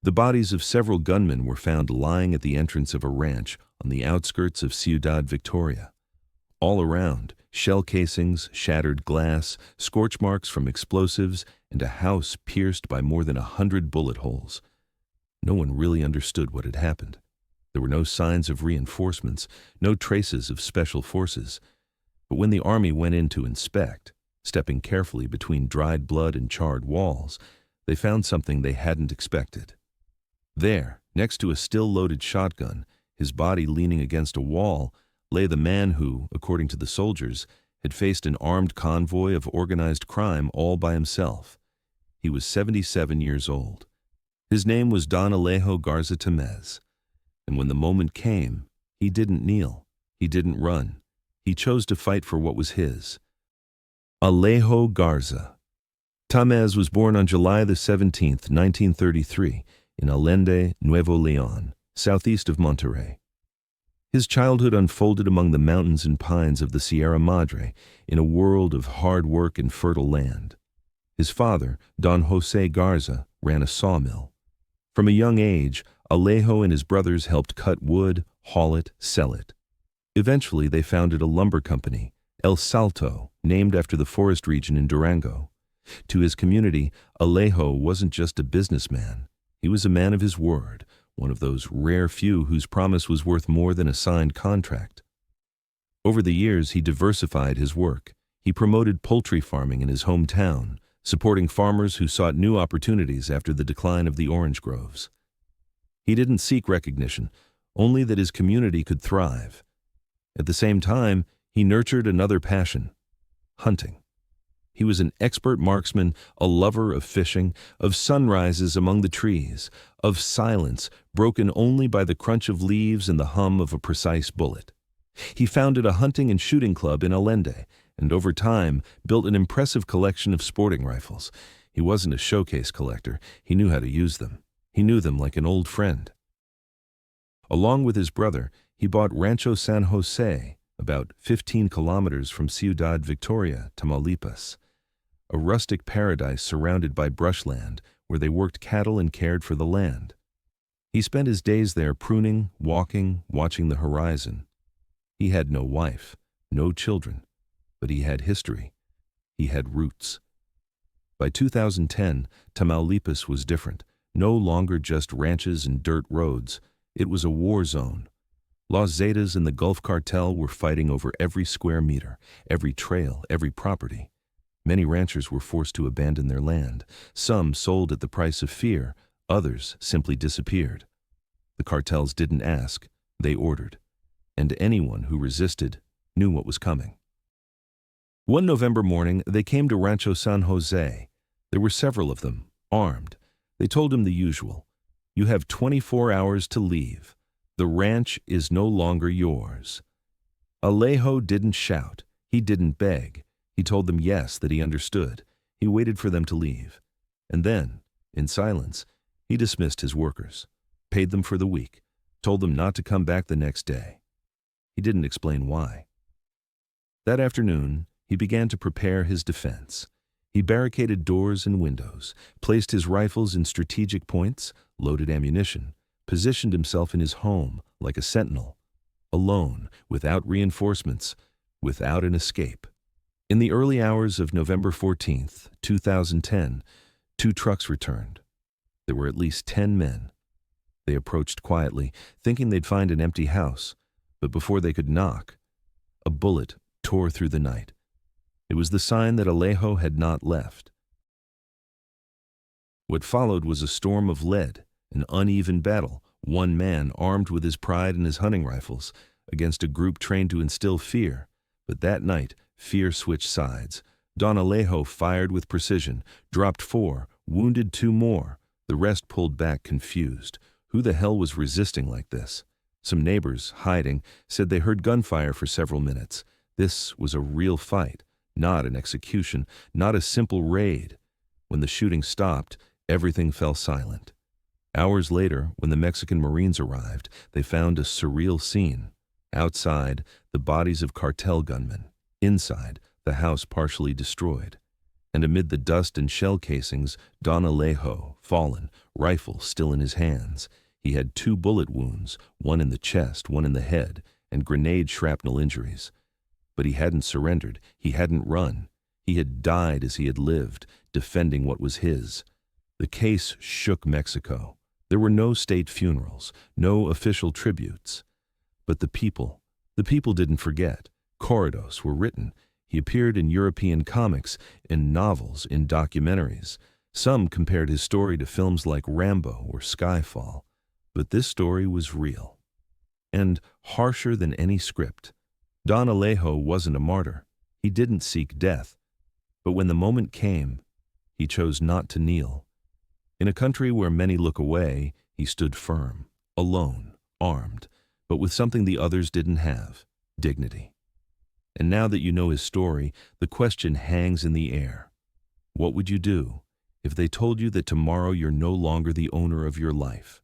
The bodies of several gunmen were found lying at the entrance of a ranch on the outskirts of Ciudad Victoria. All around, shell casings, shattered glass, scorch marks from explosives, and a house pierced by more than 100 bullet holes. No one really understood what had happened. There were no signs of reinforcements, no traces of special forces. But when the army went in to inspect, stepping carefully between dried blood and charred walls, they found something they hadn't expected. There, next to a still-loaded shotgun, his body leaning against a wall, lay the man who, according to the soldiers, had faced an armed convoy of organized crime all by himself. He was 77 years old. His name was Don Alejo Garza Tamez. And when the moment came, he didn't kneel, he didn't run. He chose to fight for what was his. Alejo Garza Tamez was born on July the 17th, 1933, in Allende, Nuevo León, southeast of Monterrey. His childhood unfolded among the mountains and pines of the Sierra Madre in a world of hard work and fertile land. His father, Don Jose Garza, ran a sawmill. From a young age, Alejo and his brothers helped cut wood, haul it, sell it. Eventually, they founded a lumber company, El Salto, named after the forest region in Durango. To his community, Alejo wasn't just a businessman. He was a man of his word, one of those rare few whose promise was worth more than a signed contract. Over the years, he diversified his work. He promoted poultry farming in his hometown, supporting farmers who sought new opportunities after the decline of the orange groves. He didn't seek recognition, only that his community could thrive. At the same time, he nurtured another passion: hunting. He was an expert marksman, a lover of fishing, of sunrises among the trees, of silence broken only by the crunch of leaves and the hum of a precise bullet. He founded a hunting and shooting club in Allende, and over time built an impressive collection of sporting rifles. He wasn't a showcase collector. He knew how to use them. He knew them like an old friend. Along with his brother, he bought Rancho San Jose, about 15 kilometers from Ciudad Victoria, Tamaulipas, a rustic paradise surrounded by brushland where they worked cattle and cared for the land. He spent his days there pruning, walking, watching the horizon. He had no wife, no children, but he had history. He had roots. By 2010, Tamaulipas was different, no longer just ranches and dirt roads. It was a war zone. Los Zetas and the Gulf Cartel were fighting over every square meter, every trail, every property. Many ranchers were forced to abandon their land. Some sold at the price of fear, others simply disappeared. The cartels didn't ask, they ordered. And anyone who resisted knew what was coming. One November morning, they came to Rancho San Jose. There were several of them, armed. They told him the usual: "You have 24 hours to leave. The ranch is no longer yours." Alejo didn't shout. He didn't beg. He told them yes, that he understood. He waited for them to leave. And then, in silence, he dismissed his workers, paid them for the week, told them not to come back the next day. He didn't explain why. That afternoon, he began to prepare his defense. He barricaded doors and windows, placed his rifles in strategic points, loaded ammunition, positioned himself in his home like a sentinel, alone, without reinforcements, without an escape. In the early hours of November 14th, 2010, 2 trucks returned. There were at least 10 men. They approached quietly, thinking they'd find an empty house, but before they could knock, a bullet tore through the night. It was the sign that Alejo had not left. What followed was a storm of lead, an uneven battle, one man armed with his pride and his hunting rifles, against a group trained to instill fear. But that night, fear switched sides. Don Alejo fired with precision, dropped 4, wounded 2 more. The rest pulled back confused. Who the hell was resisting like this? Some neighbors, hiding, said they heard gunfire for several minutes. This was a real fight, not an execution, not a simple raid. When the shooting stopped, everything fell silent. Hours later, when the Mexican Marines arrived, they found a surreal scene. Outside, the bodies of cartel gunmen. Inside, the house partially destroyed. And amid the dust and shell casings, Don Alejo, fallen, rifle still in his hands. He had 2 bullet wounds, one in the chest, one in the head, and grenade shrapnel injuries. But he hadn't surrendered, he hadn't run. He had died as he had lived, defending what was his. The case shook Mexico. There were no state funerals, no official tributes. But the people didn't forget. Corridos were written. He appeared in European comics, in novels, in documentaries. Some compared his story to films like Rambo or Skyfall. But this story was real. And harsher than any script. Don Alejo wasn't a martyr. He didn't seek death. But when the moment came, he chose not to kneel. In a country where many look away, he stood firm, alone, armed, but with something the others didn't have: dignity. And now that you know his story, the question hangs in the air. What would you do if they told you that tomorrow you're no longer the owner of your life?